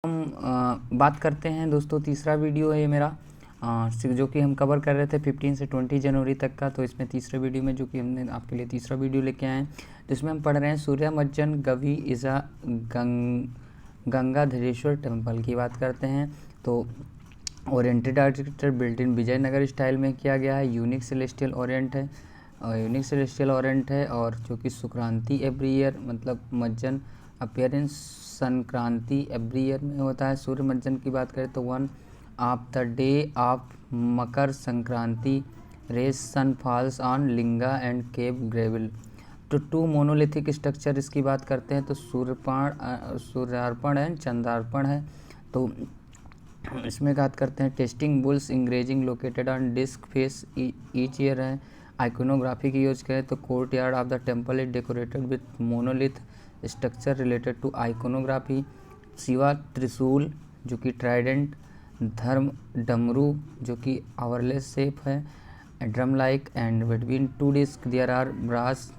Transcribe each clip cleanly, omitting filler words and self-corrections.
हम बात करते हैं दोस्तों, तीसरा वीडियो है ये मेरा, जो कि हम कवर कर रहे थे 15 से 20 जनवरी तक का। तो इसमें तीसरे वीडियो में जो कि हमने आपके लिए तीसरा वीडियो लेके आए हैं, जिसमें हम पढ़ रहे हैं सूर्यमज्जन गवी इज़ा गंगाधरेश्वर टेम्पल की बात करते हैं। तो oriented architecture built in Vijayanagara style में किया गया है। यूनिक सेलेस्टियल ओरिएंट है और जो कि संक्रांति एवरी ईयर, मतलब मज्जन अपीयरेंस संक्रांति एवरी ईयर में होता है। सूर्य मज्जन की बात करें तो one of the day of Makar Sankranti rays sun falls on linga and cave ग्रेविल। तो टू मोनोलिथिक स्ट्रक्चर इसकी बात करते हैं तो सूर्यार्पण एंड चंद्रार्पण है। तो इसमें बात करते हैं testing bulls engraving located on disc face each year है। आइकोनोग्राफी की यूज करें तो courtyard of the temple is decorated with monolith structure related to iconography. Shiva trishul जो कि ट्राइडेंट, धर्म डमरू जो कि आवरलेस शेप है, drum like and between two disc there are brass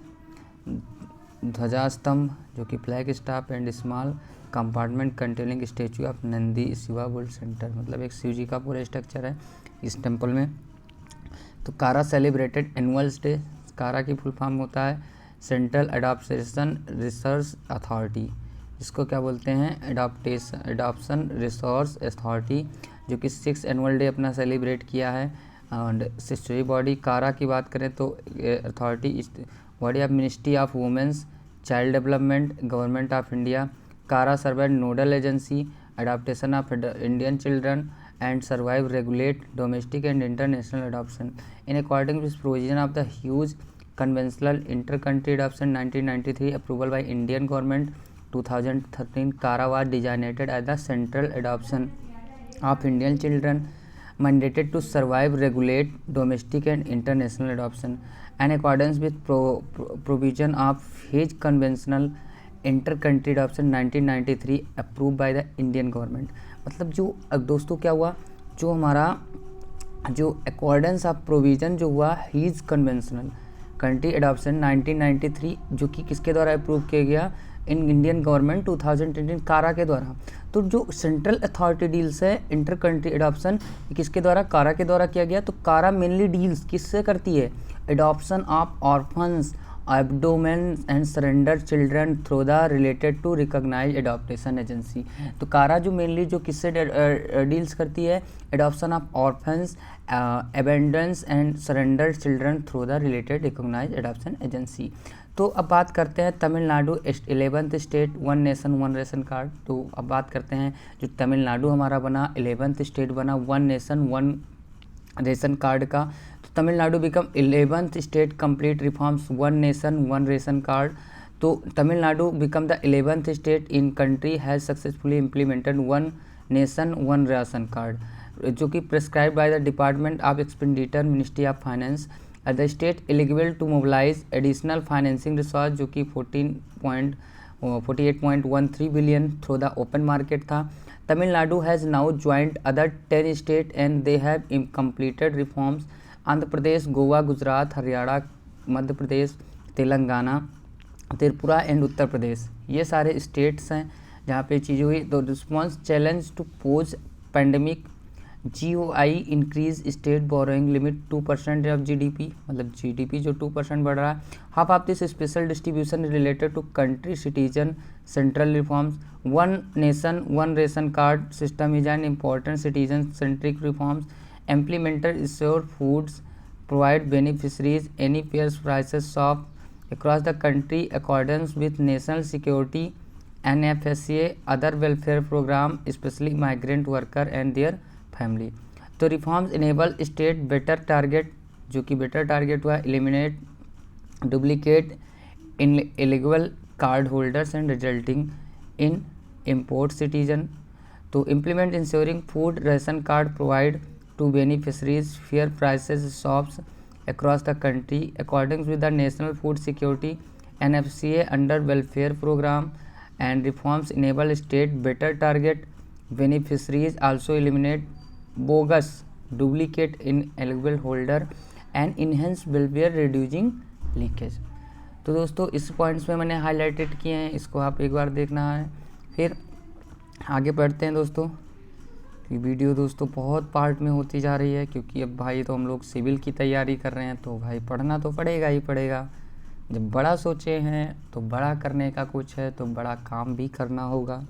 dhwajastambha जो कि flag staff and small compartment containing statue of Nandi Shiva bull centre, मतलब एक शिव जी का पूरा स्ट्रक्चर है इस टेम्पल में। तो कारा सेलिब्रेटेड एनुअल्स डे, कारा की फुल फॉर्म होता है सेंट्रल एडॉप्शन रिसर्च अथॉरिटी, जिसको क्या बोलते हैं एडॉप्शन रिसोर्स अथॉरिटी, जो कि 6 एनुअल डे अपना सेलिब्रेट किया है। एंड स्टेचुरी बॉडी कारा की बात करें तो authority body of ministry of women's child development government of India. CARA serve as nodal agency adoption of Indian children and survive regulate domestic and international adoption in accordance with provision of the huge conventional inter-country adoption 1993 approval by Indian government 2013 Kara was designated as the central adoption of Indian children mandated to survive regulate domestic and international adoption in accordance with provision of his conventional inter-country adoption 1993 approve by the Indian government. मतलब जो दोस्तों क्या हुआ, जो हमारा जो accordance of provision जो हुआ हीज कन्वेंशनल कंट्री अडॉप्शन 1993 जो कि किसके द्वारा अप्रूव किया गया, इन इंडियन गवर्नमेंट 2018 कारा के द्वारा। तो जो सेंट्रल अथॉरिटी डील्स है इंटर कंट्री अडॉप्शन किसके द्वारा, कारा के द्वारा किया गया। तो कारा मेनली डील्स किससे करती है, adoption of orphans abandoned and surrender children through the related to recognise adaptation agency. तो कारा जो मेनली जो किससे डील्स करती है, adoption of orphans abandoned and surrender children through the related recognise adoption agency. तो अब बात करते हैं Tamil Nadu 11th state 1 nation 1 ration card. तो अब बात करते हैं जो तमिलनाडु हमारा बना 11th स्टेट बना 1 नेशन 1 रेशन कार्ड का। तो Tamil Nadu become 11th state complete reforms 1 nation 1 ration card. तो Tamil Nadu become the 11th state in country has successfully implemented 1 nation 1 ration card, जो कि prescribe by the department of expenditure ministry of finance. The state eligible to mobilise additional financing resource जो कि 48.13 billion through the open market था। Tamil Nadu has now joint other 10 state and they have completed reforms. Andhra Pradesh, Goa, Gujarat, Haryana, Madhya Pradesh, Telangana, Tripura and Uttar Pradesh, ये सारे states हैं जहाँ पे चीज़ें हुई। तो response challenge to pose pandemic GOI increase state borrowing limit 2% of GDP, मतलब GDP जो 2% बढ़ रहा है। Half of this special distribution related to country citizen central reforms. 1 nation 1 ration card system is an important citizen centric reforms implemented assured foods provide beneficiaries any fair prices shop across the country accordance with national security NFSA other welfare program especially migrant worker and their family। तो reforms enable state better target, जो कि better target हुआ eliminate duplicate illegal card holders and resulting in import citizen। तो implement ensuring food ration card provide to beneficiaries fair prices shops across the country according with the National Food Security NFCA under welfare program and reforms enable state better target beneficiaries, also eliminate bogus duplicate ineligible holder and enhance welfare reducing leakage। तो दोस्तों इस points में मैंने highlighted किए हैं, इसको आप एक बार देखना है। फिर आगे बढ़ते हैं दोस्तों। ये वीडियो दोस्तों बहुत पार्ट में होती जा रही है, क्योंकि अब भाई तो हम लोग सिविल की तैयारी कर रहे हैं, तो भाई पढ़ना तो पड़ेगा ही पड़ेगा। जब बड़ा सोचे हैं तो बड़ा करने का कुछ है तो बड़ा काम भी करना होगा।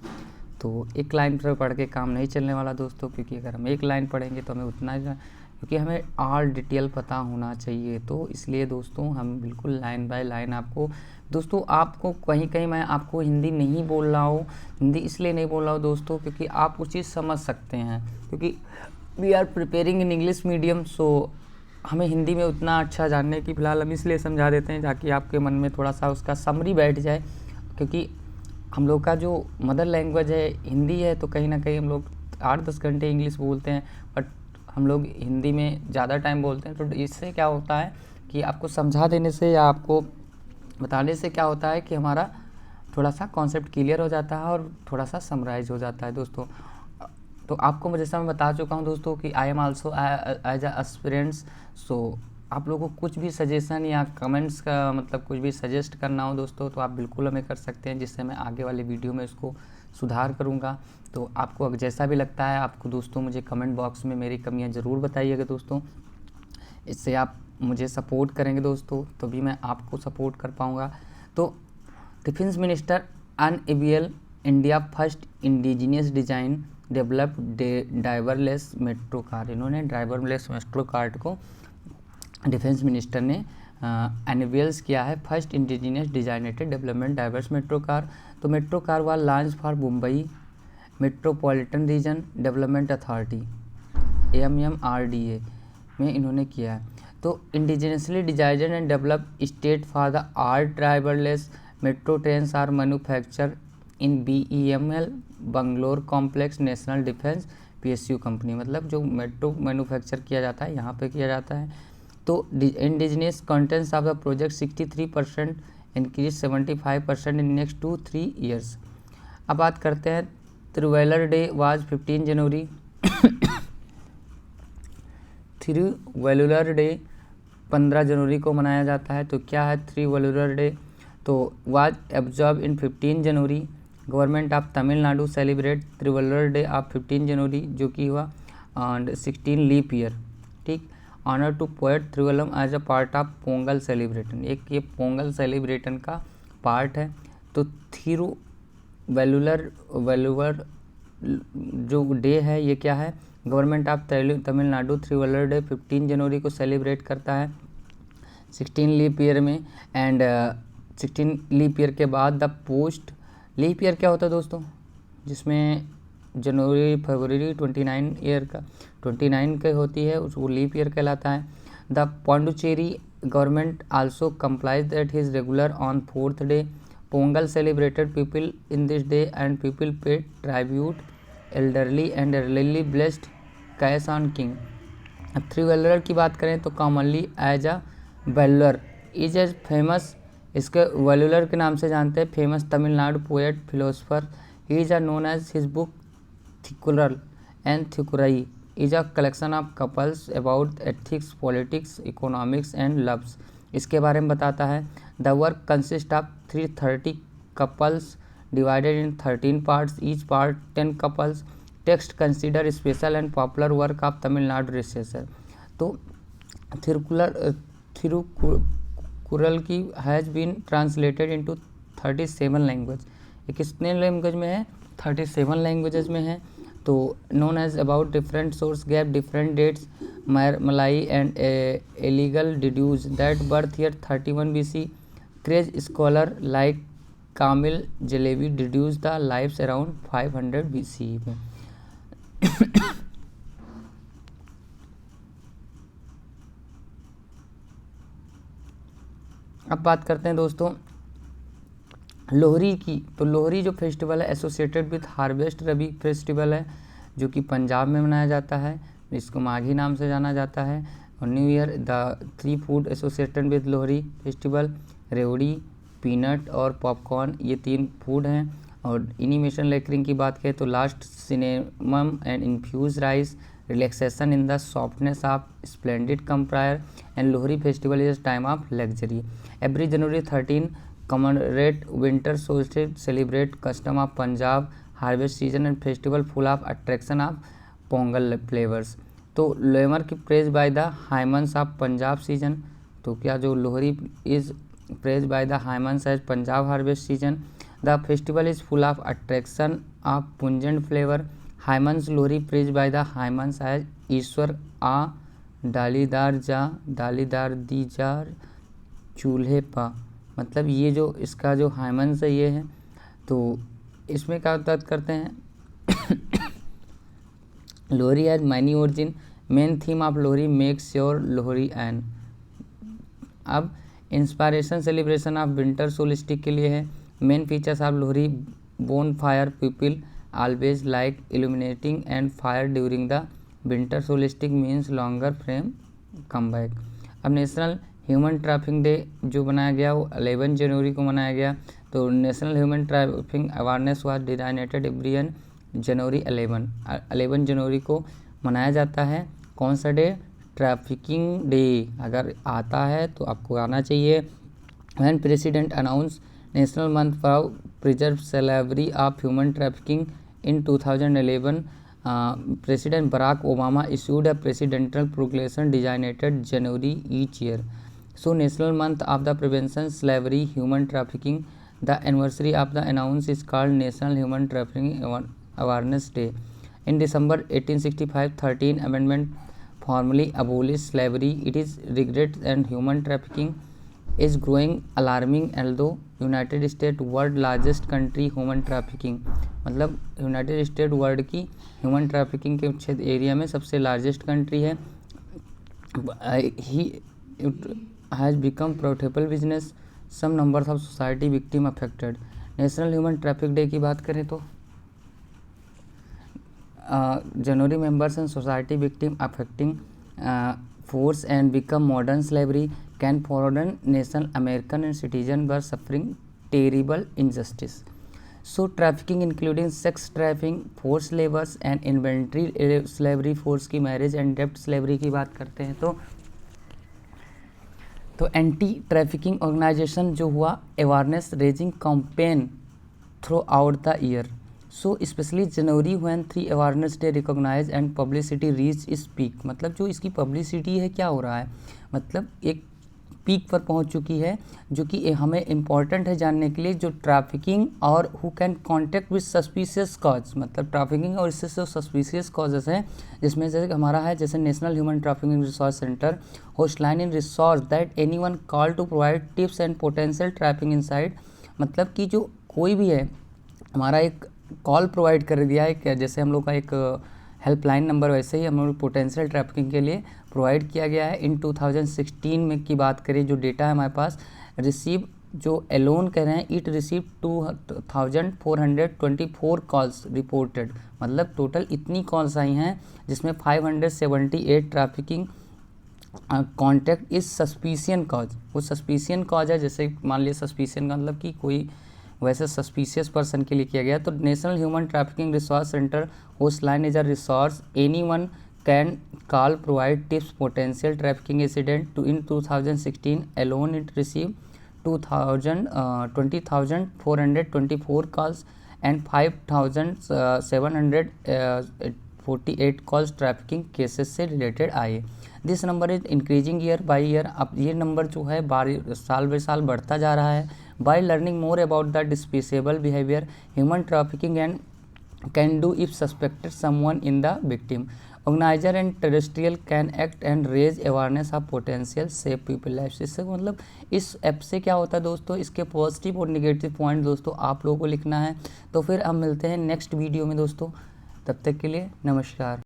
तो एक लाइन पर पढ़ के काम नहीं चलने वाला दोस्तों, क्योंकि अगर हम एक लाइन पढ़ेंगे तो हमें उतना ही, क्योंकि हमें ऑल डिटेल पता होना चाहिए। तो इसलिए दोस्तों हम बिल्कुल लाइन बाय लाइन आपको, दोस्तों आपको कहीं कहीं मैं आपको हिंदी नहीं बोल रहा हूँ, हिंदी इसलिए नहीं बोल रहा हूँ दोस्तों क्योंकि आप उस चीज़ समझ सकते हैं, क्योंकि we are preparing in English medium. So हमें हिंदी में उतना अच्छा जानने की फ़िलहाल हम इसलिए समझा देते हैं ताकि आपके मन में थोड़ा सा उसका समरी बैठ जाए, क्योंकि हम लोग का जो मदर लैंग्वेज है हिंदी है, तो कहीं ना कहीं हम लोग 8-10 घंटे इंग्लिश बोलते हैं, बट हम लोग हिंदी में ज़्यादा टाइम बोलते हैं। तो इससे क्या होता है कि आपको समझा देने से या आपको बताने से क्या होता है कि हमारा थोड़ा सा कॉन्सेप्ट क्लियर हो जाता है और थोड़ा सा समराइज हो जाता है दोस्तों। तो आपको जैसा मैं बता चुका हूँ दोस्तों कि I am also as aspirants. So आप लोगों को कुछ भी सजेशन या कमेंट्स का मतलब कुछ भी सजेस्ट करना हो दोस्तों तो आप बिल्कुल हमें कर सकते हैं, जिससे मैं आगे वाले वीडियो में इसको सुधार करूँगा। तो आपको अगर जैसा भी लगता है आपको दोस्तों मुझे कमेंट बॉक्स में मेरी कमियाँ ज़रूर बताइएगा दोस्तों। इससे आप मुझे सपोर्ट करेंगे दोस्तों, तभी मैं आपको सपोर्ट कर पाऊँगा। तो defence minister unveil India first indigenous design developed driverless metro car. इन्होंने ड्राइवरलेस मेट्रो कार को डिफेंस मिनिस्टर ने एनवेल्स किया है, first indigenous designated development drivers metro car. तो metro car was launch for Mumbai metropolitan region development authority AMMRDA में इन्होंने किया है। तो indigenously designed and develop state for the art driverless metro trains are manufacture in BEML Bangalore complex national defence PSU company. मतलब जो metro manufacture किया जाता है यहाँ पे किया जाता है। तो indigenous contents of the project 63% increase 75% in next 2-3 years. अब बात करते हैं त्रिवेलर डे वाज 15 जनवरी। त्रिवेलुलर डे 15 जनवरी को मनाया जाता है। तो क्या है त्रिवेलुलर डे? तो was observe in 15 January. Government of Tamil Nadu celebrate त्रिवेलुलर day of 15 जनवरी, जो कि हुआ एंड 16 लीप ईयर। ठीक, honour to poet त्रिवल्लम as a part of Pongal सेलिब्रेटन। एक ये पोंगल सेलिब्रेटन का पार्ट है। तो वेलुवर जो डे है ये क्या है? गवर्नमेंट ऑफ तमिलनाडु त्रिवेलर डे 15 जनवरी को सेलिब्रेट करता है 16 लीप ईयर में। एंड 16 लीप ईयर के बाद द पोस्ट लीप ईयर क्या होता है दोस्तों? जिसमें जनवरी फरवरी 29 ईयर का 29 का होती है, उसको लीप ईयर कहलाता है। The Pondicherry government also complies that his regular on 4th day Pongal celebrated people in this day and people पे tribute elderly and elderly blessed cash on king. अब त्रिवेलर की बात करें तो commonly as a velar is as famous, इसके वेलुलर के नाम से जानते हैं, famous Tamil Nadu poet philosopher. He is known as his book थिकुरल and थिकुरई is a collection of couples about ethics politics economics and loves. इसके बारे में बताता है। The work consist of 330 couples divided in 13 parts, each part 10 couples. Text consider special and popular work of Tamil Nadu researcher. तो थिरुकुरल की has been translated into 37 language. ये कितने language में है? 37 लैंग्वेजेस में है। तो known as about different source gap different dates मलाई and illegal deduce that birth year 31 BC। Craze scholar like Kamil Zvelebil deduce the life's around 500 BC में। अब बात करते हैं दोस्तों लोहरी की। तो लोहरी जो फेस्टिवल है associated with harvest rabi festival है, जो कि पंजाब में मनाया जाता है, इसको माघी नाम से जाना जाता है। और new year the 3 food associated with Lohri festival रेवड़ी पीनट और पॉपकॉर्न, ये 3 फूड हैं। और इनिमेशन लेकरिंग की बात करें तो last cinnamon and infuse rice relaxation in the softness of splendid compare and Lohri festival is time of luxury. Every January 13 commemorate winter solstice, celebrate custom of Punjab harvest season and festival full of attraction of Pongal flavours. तो लोहरी की praise by the hymns of Punjab season. तो क्या जो Lohri is praise by the hymns as Punjab harvest season. The festival is full of attraction of pungent flavour. Hymns Lohri praise by the hymns as ईश्वर आ डालीदार दी जार चूल्हे पा। मतलब ये जो इसका जो हाइमन्स है ये है, तो इसमें क्या बात करते हैं Lohri has many origin, main theme of Lohri make sure Lohri and. अब inspiration celebration of winter solstice के लिए है। Main features of Lohri bonfire people always like illuminating and fire during the winter solstice means longer frame come back. अब national human trafficking day जो बनाया गया वो 11 जनवरी को मनाया गया। तो national human trafficking awareness was designated every January 11 जनवरी को मनाया जाता है। कौन सा डे? Trafficking day. अगर आता है तो आपको आना चाहिए। When president announce national month for preserve slavery of human trafficking in 2011, President Barack Obama issued a presidential proclamation designated January each year. So national month of the prevention slavery human trafficking. The anniversary of the announce is called National Human Trafficking Awareness Day. In December 1865, 13th Amendment formally abolished slavery. It is regret and human trafficking is growing alarming, although United State world largest country human trafficking. मतलब United State world की human trafficking के क्षेत्र area में सबसे largest country है। He has become profitable business, some numbers of society victim affected. National human traffic day की बात करें तो January members and society victim affecting force and become modern slavery can foreign nation American and citizen were suffering terrible injustice. So trafficking including sex trafficking, forced labors and involuntary slavery, force की marriage and debt slavery की बात करते हैं तो anti trafficking organization जो हुआ awareness raising campaign throughout the year. So specially January when 3 awareness day recognize and publicity reach is peak. मतलब जो इसकी पब्लिसिटी है क्या हो रहा है, मतलब एक पीक पर पहुंच चुकी है, जो कि हमें इम्पॉर्टेंट है जानने के लिए। जो ट्रैफिकिंग और who can contact with suspicious cause, मतलब ट्रैफिकिंग और इससे जो सस्पिशियस कॉजेस हैं, जिसमें से हमारा है जैसे national human trafficking resource center host line in resource that anyone call to provide tips and potential trafficking inside. मतलब कि जो कोई भी है हमारा एक कॉल प्रोवाइड कर दिया है, जैसे हम लोग का एक हेल्पलाइन नंबर वैसे ही हम लोग पोटेंशियल ट्रैफिकिंग के लिए प्रोवाइड किया गया है। इन 2016 में की बात करें, जो डेटा है हमारे पास रिसीव जो एलोन कह रहे हैं, इट रिसीव 2424 कॉल्स रिपोर्टेड। मतलब टोटल इतनी कॉल्स आई हैं जिसमें 578 trafficking contact is suspicion cause. वो सस्पिशियन कॉज है, जैसे मान लिया सस्पिशियन का मतलब कि कोई वैसे सस्पिशियस पर्सन के लिए किया गया। तो national human trafficking resource center host line is a resource anyone can call provide tips potential trafficking incident to in 2016 alone it received 20,424 calls and 5,748 calls trafficking cases से रिलेटेड आए। This number is increasing year by year. अब ये number जो है साल by साल बढ़ता जा रहा है। By learning more about the despicable behaviour human trafficking and can do if suspected someone in the victim, organiser and terrestrial can act and raise awareness of potential save people life. इससे मतलब इस app से क्या होता है दोस्तों, इसके positive और निगेटिव पॉइंट दोस्तों आप लोगों को लिखना है। तो फिर हम मिलते हैं नेक्स्ट वीडियो में दोस्तों, तब तक के लिए नमस्कार।